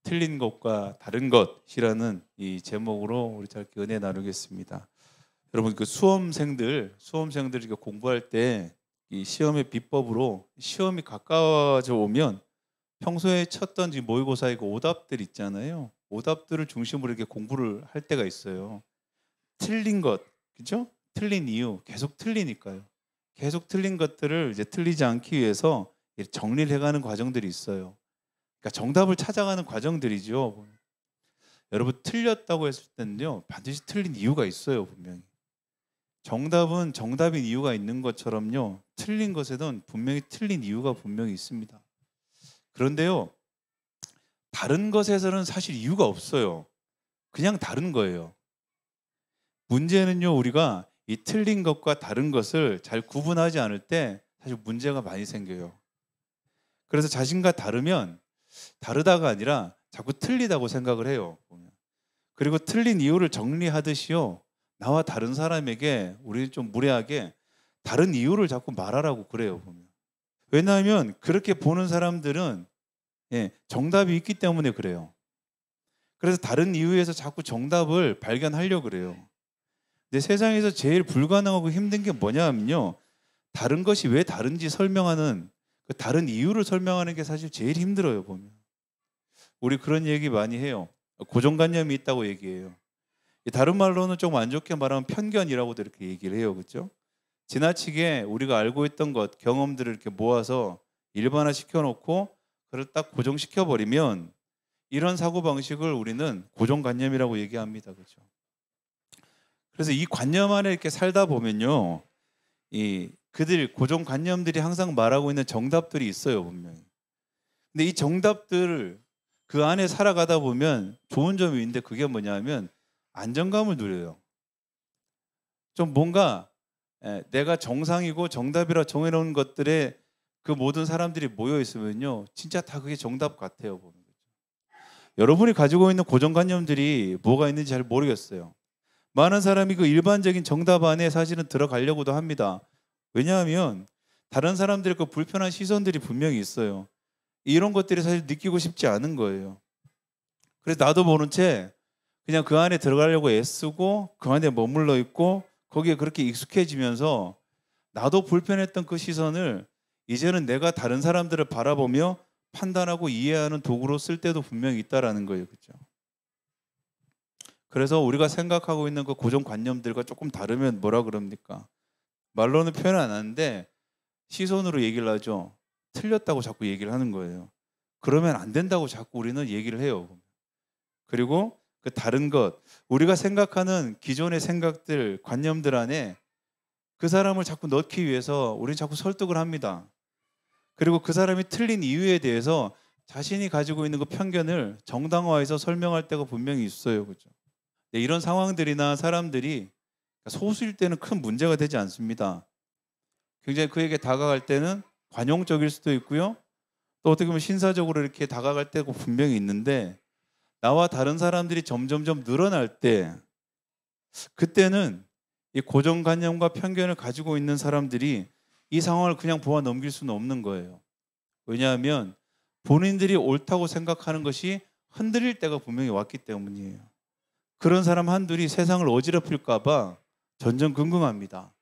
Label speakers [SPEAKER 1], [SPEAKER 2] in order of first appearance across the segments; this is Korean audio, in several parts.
[SPEAKER 1] 틀린 것과 다른 것이라는 이 제목으로 우리 짧게 은혜 나누겠습니다. 여러분 그 수험생들 이렇게 공부할 때 이 시험의 비법으로 시험이 가까워져 오면 평소에 쳤던 이 모의고사 이거 오답들 있잖아요. 오답들을 중심으로 이렇게 공부를 할 때가 있어요. 틀린 것, 그죠? 틀린 이유, 계속 틀리니까요. 계속 틀린 것들을 이제 틀리지 않기 위해서 정리를 해가는 과정들이 있어요. 그러니까 정답을 찾아가는 과정들이죠. 여러분 틀렸다고 했을 때는요 반드시 틀린 이유가 있어요. 분명히 정답은 정답인 이유가 있는 것처럼요 틀린 것에는 분명히 틀린 이유가 분명히 있습니다. 그런데요 다른 것에서는 사실 이유가 없어요. 그냥 다른 거예요. 문제는요 우리가 이 틀린 것과 다른 것을 잘 구분하지 않을 때 사실 문제가 많이 생겨요. 그래서 자신과 다르면 다르다가 아니라 자꾸 틀리다고 생각을 해요. 그리고 틀린 이유를 정리하듯이요. 나와 다른 사람에게 우리는 좀 무례하게 다른 이유를 자꾸 말하라고 그래요. 보면. 왜냐하면 그렇게 보는 사람들은 정답이 있기 때문에 그래요. 그래서 다른 이유에서 자꾸 정답을 발견하려고 그래요. 근데 세상에서 제일 불가능하고 힘든 게 뭐냐면요. 다른 것이 왜 다른지 설명하는 그 다른 이유를 설명하는 게 사실 제일 힘들어요. 보면. 우리 그런 얘기 많이 해요. 고정관념이 있다고 얘기해요. 다른 말로는 좀 안 좋게 말하면 편견이라고도 이렇게 얘기를 해요. 그렇죠? 지나치게 우리가 알고 있던 것, 경험들을 이렇게 모아서 일반화 시켜놓고 그걸 딱 고정시켜버리면 이런 사고방식을 우리는 고정관념이라고 얘기합니다. 그렇죠? 그래서 이 관념 안에 이렇게 살다 보면요. 그들 고정관념들이 항상 말하고 있는 정답들이 있어요. 분명히. 근데 이 정답들 그 안에 살아가다 보면 좋은 점이 있는데 그게 뭐냐면 안정감을 누려요. 좀 뭔가 내가 정상이고 정답이라 정해놓은 것들에 그 모든 사람들이 모여 있으면요. 진짜 다 그게 정답 같아요. 보면. 여러분이 가지고 있는 고정관념들이 뭐가 있는지 잘 모르겠어요. 많은 사람이 그 일반적인 정답 안에 사실은 들어가려고도 합니다. 왜냐하면 다른 사람들의 그 불편한 시선들이 분명히 있어요. 이런 것들이 사실 느끼고 싶지 않은 거예요. 그래서 나도 모른 채 그냥 그 안에 들어가려고 애쓰고 그 안에 머물러 있고 거기에 그렇게 익숙해지면서 나도 불편했던 그 시선을 이제는 내가 다른 사람들을 바라보며 판단하고 이해하는 도구로 쓸 때도 분명히 있다라는 거예요. 그렇죠? 그래서 우리가 생각하고 있는 그 고정관념들과 조금 다르면 뭐라 그럽니까? 말로는 표현 안 하는데 시선으로 얘기를 하죠. 틀렸다고 자꾸 얘기를 하는 거예요. 그러면 안 된다고 자꾸 우리는 얘기를 해요. 그리고 그 다른 것, 우리가 생각하는 기존의 생각들, 관념들 안에 그 사람을 자꾸 넣기 위해서 우리는 자꾸 설득을 합니다. 그리고 그 사람이 틀린 이유에 대해서 자신이 가지고 있는 그 편견을 정당화해서 설명할 때가 분명히 있어요. 그렇죠? 이런 상황들이나 사람들이 소수일 때는 큰 문제가 되지 않습니다. 굉장히 그에게 다가갈 때는 관용적일 수도 있고요. 또 어떻게 보면 신사적으로 이렇게 다가갈 때가 분명히 있는데 나와 다른 사람들이 점점점 늘어날 때 그때는 이 고정관념과 편견을 가지고 있는 사람들이 이 상황을 그냥 보아 넘길 수는 없는 거예요. 왜냐하면 본인들이 옳다고 생각하는 것이 흔들릴 때가 분명히 왔기 때문이에요. 그런 사람 한둘이 세상을 어지럽힐까 봐 전전긍긍합니다.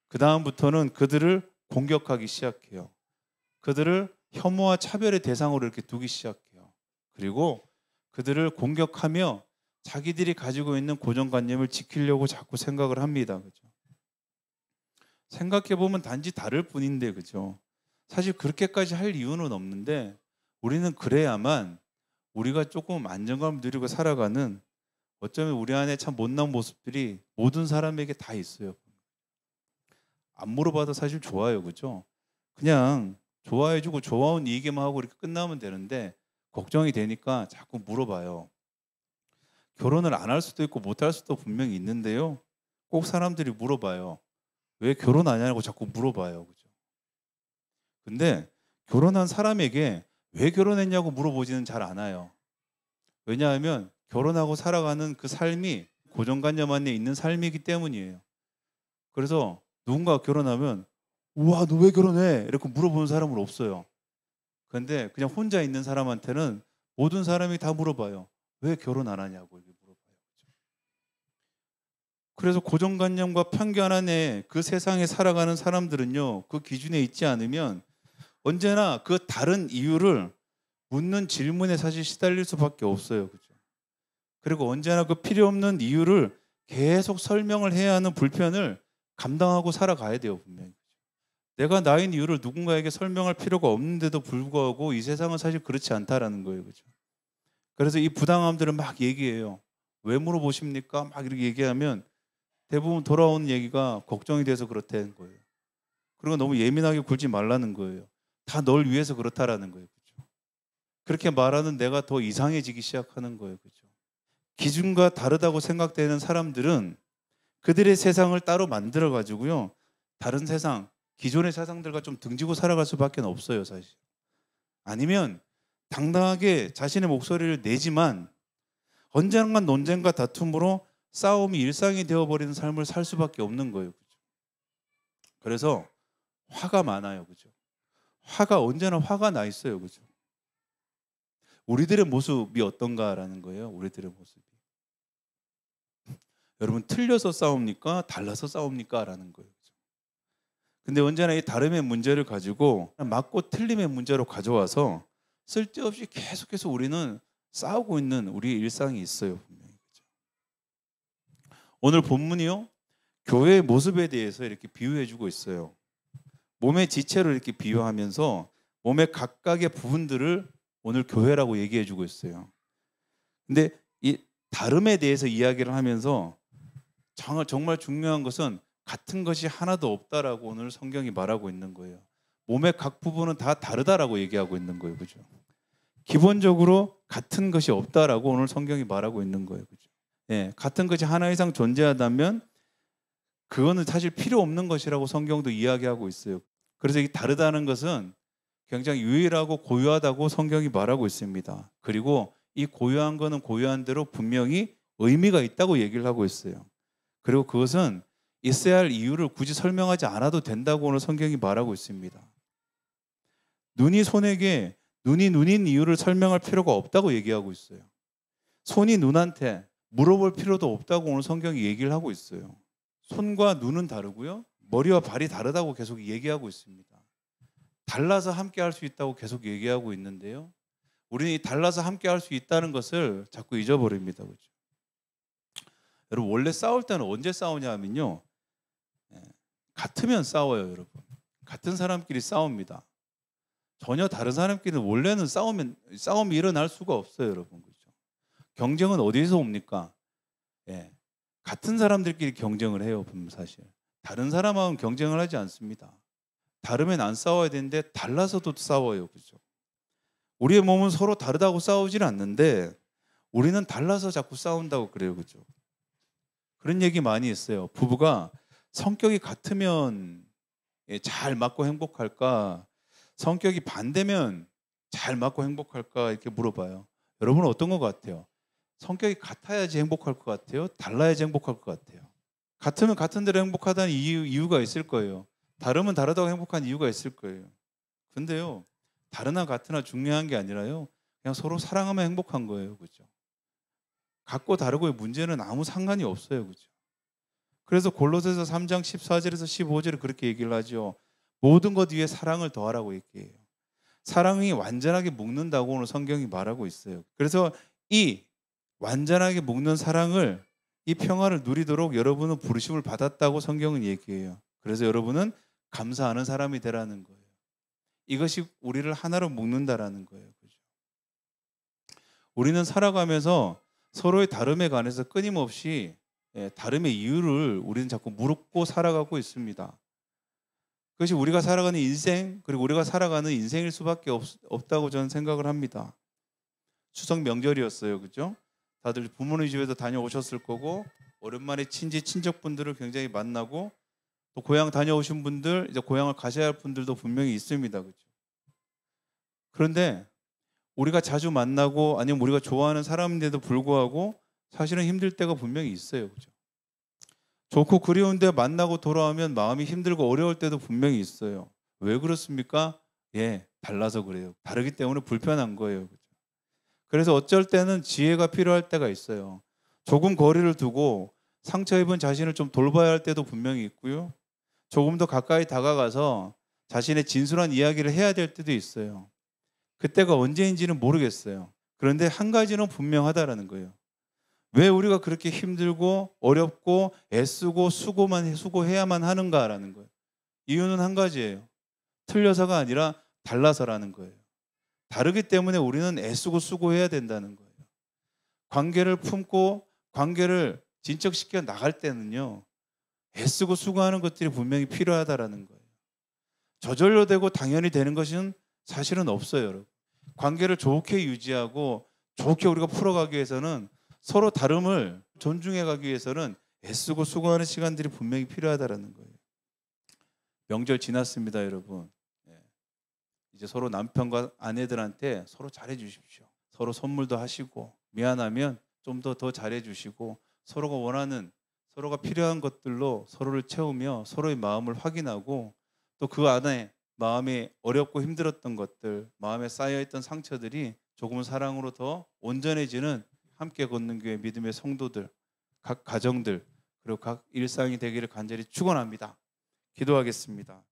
[SPEAKER 1] 그 다음부터는 그들을 공격하기 시작해요. 그들을 혐오와 차별의 대상으로 이렇게 두기 시작해요. 그리고 그들을 공격하며 자기들이 가지고 있는 고정관념을 지키려고 자꾸 생각을 합니다. 그죠? 생각해 보면 단지 다를 뿐인데, 그죠? 사실 그렇게까지 할 이유는 없는데 우리는 그래야만 우리가 조금 안정감을 누리고 살아가는 어쩌면 우리 안에 참 못난 모습들이 모든 사람에게 다 있어요. 안 물어봐도 사실 좋아요. 그죠? 그냥 좋아해주고 좋아온 얘기만 하고 이렇게 끝나면 되는데 걱정이 되니까 자꾸 물어봐요. 결혼을 안 할 수도 있고 못 할 수도 분명히 있는데요. 꼭 사람들이 물어봐요. 왜 결혼 안 하냐고 자꾸 물어봐요. 그죠? 근데 결혼한 사람에게 왜 결혼했냐고 물어보지는 잘 않아요. 왜냐하면 결혼하고 살아가는 그 삶이 고정관념 안에 있는 삶이기 때문이에요. 그래서 누군가 결혼하면 우와 너 왜 결혼해? 이렇게 물어보는 사람은 없어요. 그런데 그냥 혼자 있는 사람한테는 모든 사람이 다 물어봐요. 왜 결혼 안 하냐고 이렇게 물어봐요. 그래서 고정관념과 편견 안에 그 세상에 살아가는 사람들은요, 그 기준에 있지 않으면 언제나 그 다른 이유를 묻는 질문에 사실 시달릴 수밖에 없어요. 그죠? 그리고 언제나 그 필요 없는 이유를 계속 설명을 해야 하는 불편을 감당하고 살아가야 돼요, 분명히. 내가 나인 이유를 누군가에게 설명할 필요가 없는데도 불구하고 이 세상은 사실 그렇지 않다라는 거예요. 그죠? 그래서 이 부당함들을 막 얘기해요. 왜 물어보십니까? 막 이렇게 얘기하면 대부분 돌아오는 얘기가 걱정이 돼서 그렇다는 거예요. 그리고 너무 예민하게 굴지 말라는 거예요. 다 널 위해서 그렇다라는 거예요. 그죠? 그렇게 말하는 내가 더 이상해지기 시작하는 거예요. 그죠? 기준과 다르다고 생각되는 사람들은 그들의 세상을 따로 만들어 가지고요. 다른 세상, 기존의 세상들과 좀 등지고 살아갈 수밖에 없어요, 사실. 아니면 당당하게 자신의 목소리를 내지만 언젠간 논쟁과 다툼으로 싸움이 일상이 되어버리는 삶을 살 수밖에 없는 거예요. 그죠? 그래서 화가 많아요. 그죠? 화가 언제나 화가 나 있어요. 그죠? 우리들의 모습이 어떤가라는 거예요. 우리들의 모습이. 여러분, 틀려서 싸웁니까? 달라서 싸웁니까? 라는 거예요. 근데 언제나 이 다름의 문제를 가지고 맞고 틀림의 문제로 가져와서 쓸데없이 계속해서 우리는 싸우고 있는 우리의 일상이 있어요. 분명히. 오늘 본문이요, 교회의 모습에 대해서 이렇게 비유해주고 있어요. 몸의 지체로 이렇게 비유하면서 몸의 각각의 부분들을 오늘 교회라고 얘기해주고 있어요. 근데 이 다름에 대해서 이야기를 하면서 정말 중요한 것은 같은 것이 하나도 없다라고 오늘 성경이 말하고 있는 거예요. 몸의 각 부분은 다 다르다라고 얘기하고 있는 거예요. 그죠? 기본적으로 같은 것이 없다라고 오늘 성경이 말하고 있는 거예요. 그죠? 예, 같은 것이 하나 이상 존재하다면 그거는 사실 필요 없는 것이라고 성경도 이야기하고 있어요. 그래서 이 다르다는 것은 굉장히 유일하고 고유하다고 성경이 말하고 있습니다. 그리고 이 고유한 거는 고유한 대로 분명히 의미가 있다고 얘기를 하고 있어요. 그리고 그것은 있어야 할 이유를 굳이 설명하지 않아도 된다고 오늘 성경이 말하고 있습니다. 눈이 손에게 눈이 눈인 이유를 설명할 필요가 없다고 얘기하고 있어요. 손이 눈한테 물어볼 필요도 없다고 오늘 성경이 얘기를 하고 있어요. 손과 눈은 다르고요. 머리와 발이 다르다고 계속 얘기하고 있습니다. 달라서 함께 할 수 있다고 계속 얘기하고 있는데요. 우리는 이 달라서 함께 할 수 있다는 것을 자꾸 잊어버립니다. 그렇죠? 여러분, 원래 싸울 때는 언제 싸우냐 하면요. 같으면 싸워요, 여러분. 같은 사람끼리 싸웁니다. 전혀 다른 사람끼리는 원래는 싸움이 일어날 수가 없어요, 여러분. 그렇죠? 경쟁은 어디서 옵니까? 같은 사람들끼리 경쟁을 해요, 사실. 다른 사람하고는 경쟁을 하지 않습니다. 다르면 안 싸워야 되는데 달라서도 싸워요, 그렇죠? 우리의 몸은 서로 다르다고 싸우질 않는데 우리는 달라서 자꾸 싸운다고 그래요, 그렇죠? 그런 얘기 많이 있어요. 부부가 성격이 같으면 잘 맞고 행복할까? 성격이 반대면 잘 맞고 행복할까? 이렇게 물어봐요. 여러분은 어떤 것 같아요? 성격이 같아야지 행복할 것 같아요? 달라야지 행복할 것 같아요? 같으면 같은 대로 행복하다는 이유가 있을 거예요. 다르면 다르다고 행복한 이유가 있을 거예요. 근데요, 다르나 같으나 중요한 게 아니라요, 그냥 서로 사랑하면 행복한 거예요. 그죠? 같고 다르고의 문제는 아무 상관이 없어요. 그죠? 그래서 골로새서 3장 14절에서 15절에 그렇게 얘기를 하죠. 모든 것 위에 사랑을 더하라고 얘기해요. 사랑이 완전하게 묶는다고 오늘 성경이 말하고 있어요. 그래서 이 완전하게 묶는 사랑을, 이 평화를 누리도록 여러분은 부르심을 받았다고 성경은 얘기해요. 그래서 여러분은 감사하는 사람이 되라는 거예요. 이것이 우리를 하나로 묶는다라는 거예요. 그죠? 우리는 살아가면서 서로의 다름에 관해서 끊임없이 다름의 이유를 우리는 자꾸 묻고 살아가고 있습니다. 그것이 우리가 살아가는 인생, 그리고 우리가 살아가는 인생일 수밖에 없다고 저는 생각을 합니다. 추석 명절이었어요. 그죠? 다들 부모님 집에도 다녀오셨을 거고, 오랜만에 친척분들을 굉장히 만나고, 또 고향 다녀오신 분들, 이제 고향을 가셔야 할 분들도 분명히 있습니다. 그죠? 그런데 우리가 자주 만나고 아니면 우리가 좋아하는 사람인데도 불구하고 사실은 힘들 때가 분명히 있어요. 그죠? 좋고 그리운데 만나고 돌아오면 마음이 힘들고 어려울 때도 분명히 있어요. 왜 그렇습니까? 달라서 그래요. 다르기 때문에 불편한 거예요. 그죠? 그래서 어쩔 때는 지혜가 필요할 때가 있어요. 조금 거리를 두고 상처 입은 자신을 좀 돌봐야 할 때도 분명히 있고요. 조금 더 가까이 다가가서 자신의 진솔한 이야기를 해야 될 때도 있어요. 그때가 언제인지는 모르겠어요. 그런데 한 가지는 분명하다라는 거예요. 왜 우리가 그렇게 힘들고 어렵고 애쓰고 수고해야만 하는가라는 거예요. 이유는 한 가지예요. 틀려서가 아니라 달라서라는 거예요. 다르기 때문에 우리는 애쓰고 수고해야 된다는 거예요. 관계를 품고 관계를 진척시켜 나갈 때는요, 애쓰고 수고하는 것들이 분명히 필요하다라는 거예요. 저절로 되고 당연히 되는 것은 사실은 없어요, 여러분. 관계를 좋게 유지하고 좋게 우리가 풀어가기 위해서는 서로 다름을 존중해 가기 위해서는 애쓰고 수고하는 시간들이 분명히 필요하다라는 거예요. 명절 지났습니다, 여러분. 예. 이제 서로 남편과 아내들한테 서로 잘해 주십시오. 서로 선물도 하시고 미안하면 좀 더 잘해 주시고 서로가 원하는 서로가 필요한 것들로 서로를 채우며 서로의 마음을 확인하고 또 그 안에 마음이 어렵고 힘들었던 것들, 마음에 쌓여있던 상처들이 조금은 사랑으로 더 온전해지는 함께 걷는 교회 믿음의 성도들, 각 가정들, 그리고 각 일상이 되기를 간절히 축원합니다. 기도하겠습니다.